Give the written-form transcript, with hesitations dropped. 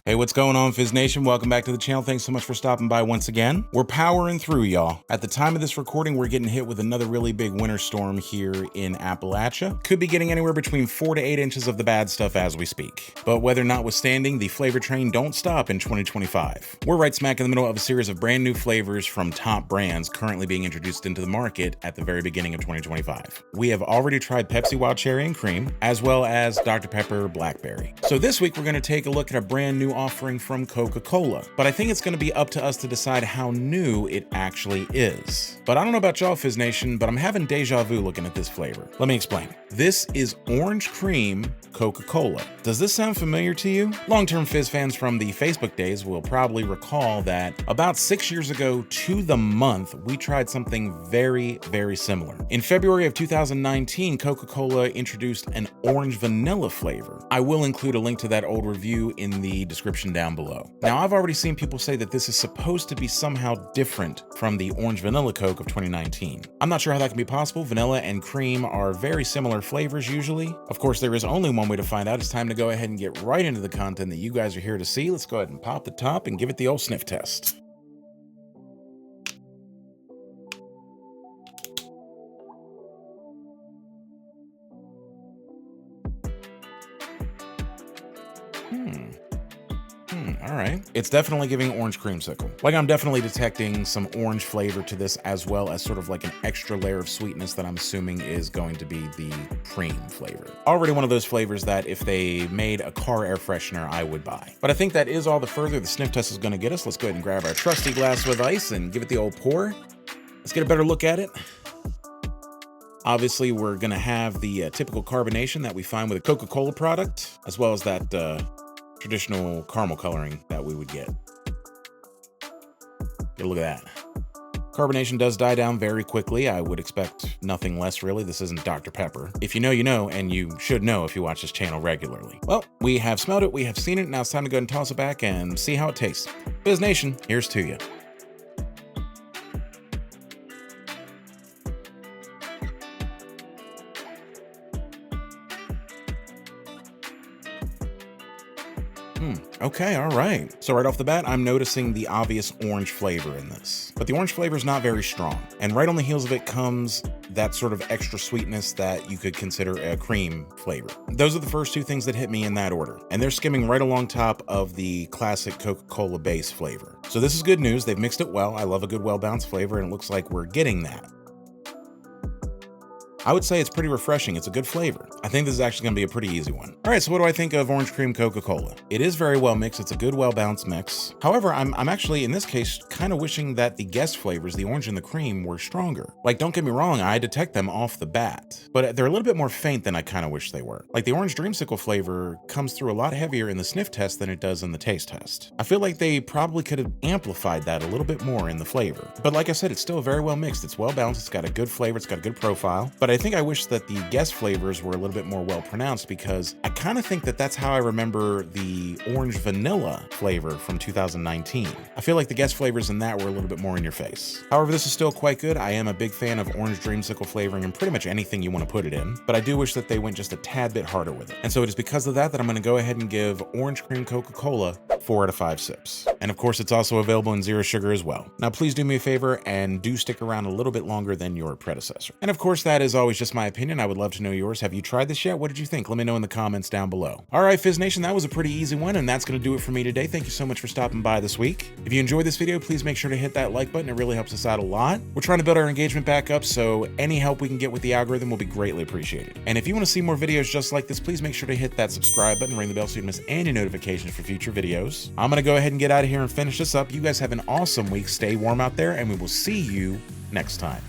Hey, what's going on, Fizz Nation? Welcome back to the channel. Thanks so much for stopping by once again. We're powering through, y'all. At the time of this recording, we're getting hit with another really big winter storm here in Appalachia. Could be getting anywhere between 4 to 8 inches of the bad stuff as we speak. But weather notwithstanding, the flavor train don't stop in 2025. We're right smack in the middle of a series of brand new flavors from top brands currently being introduced into the market at the very beginning of 2025. We have already tried Pepsi Wild Cherry and Cream, as well as Dr. Pepper Blackberry. So this week, we're going to take a look at a brand new offering from Coca-Cola, but I think it's going to be up to us to decide how new it actually is. But I don't know about y'all, Fizz Nation, but I'm having deja vu looking at this flavor. Let me explain. This is orange cream Coca-Cola. Does this sound familiar to you? Long-term Fizz fans from the Facebook days will probably recall that about 6 years ago to the month, we tried something very, very similar. In February of 2019, Coca-Cola introduced an orange vanilla flavor. I will include a link to that old review in the description down below. Now, I've already seen people say that this is supposed to be somehow different from the orange vanilla Coke of 2019. I'm not sure how that can be possible. Vanilla and cream are very similar flavors usually. Of course, there is only one way to find out. It's time to go ahead and get right into the content that you guys are here to see. Let's go ahead and pop the top and give it the old sniff test. All right. It's definitely giving orange creamsicle. Like, I'm definitely detecting some orange flavor to this, as well as sort of like an extra layer of sweetness that I'm assuming is going to be the cream flavor. Already one of those flavors that if they made a car air freshener, I would buy. But I think that is all the further the sniff test is going to get us. Let's go ahead and grab our trusty glass with ice and give it the old pour. Let's get a better look at it. Obviously, we're going to have the typical carbonation that we find with a Coca-Cola product, as well as that traditional caramel coloring that we would get. Get a look at that. Carbonation does die down very quickly. I would expect nothing less, really. This isn't Dr. Pepper. If you know, you know, and you should know if you watch this channel regularly. Well, we have smelled it, we have seen it. Now it's time to go ahead and toss it back and see how it tastes. Fizz Nation, here's to you. Okay, all right. So right off the bat, I'm noticing the obvious orange flavor in this. But the orange flavor is not very strong. And right on the heels of it comes that sort of extra sweetness that you could consider a cream flavor. Those are the first two things that hit me in that order. And they're skimming right along top of the classic Coca-Cola base flavor. So this is good news. They've mixed it well. I love a good well-balanced flavor, and it looks like we're getting that. I would say it's pretty refreshing. It's a good flavor. I think this is actually gonna be a pretty easy one. All right, so what do I think of orange cream Coca-Cola? It is very well mixed. It's a good, well-balanced mix. However, I'm actually, in this case, kind of wishing that the guest flavors, the orange and the cream, were stronger. Like, don't get me wrong, I detect them off the bat, but they're a little bit more faint than I kind of wish they were. Like, the orange dreamsicle flavor comes through a lot heavier in the sniff test than it does in the taste test. I feel like they probably could have amplified that a little bit more in the flavor. But like I said, it's still very well mixed. It's well balanced. It's got a good flavor. It's got a good profile. But I think I wish that the guest flavors were a little bit more well pronounced, because I kind of think that that's how I remember the orange vanilla flavor from 2019. I feel like the guest flavors in that were a little bit more in your face. However, this is still quite good. I am a big fan of orange dreamsicle flavoring in pretty much anything you want to put it in, but I do wish that they went just a tad bit harder with it. And so it is because of that that I'm going to go ahead and give orange cream Coca-Cola 4 out of 5 sips. And of course, it's also available in zero sugar as well. Now, please do me a favor and do stick around a little bit longer than your predecessor. And of course, that is always just my opinion. I would love to know yours. Have you tried this yet? What did you think? Let me know in the comments down below. All right, Fizz Nation, that was a pretty easy one, and that's going to do it for me today. Thank you so much for stopping by this week. If you enjoyed this video, please make sure to hit that like button. It really helps us out a lot. We're trying to build our engagement back up, so any help we can get with the algorithm will be greatly appreciated. And if you want to see more videos just like this, please make sure to hit that subscribe button, ring the bell so you don't miss any notifications for future videos. I'm going to go ahead and get out of here and finish this up. You guys have an awesome week. Stay warm out there, and we will see you next time.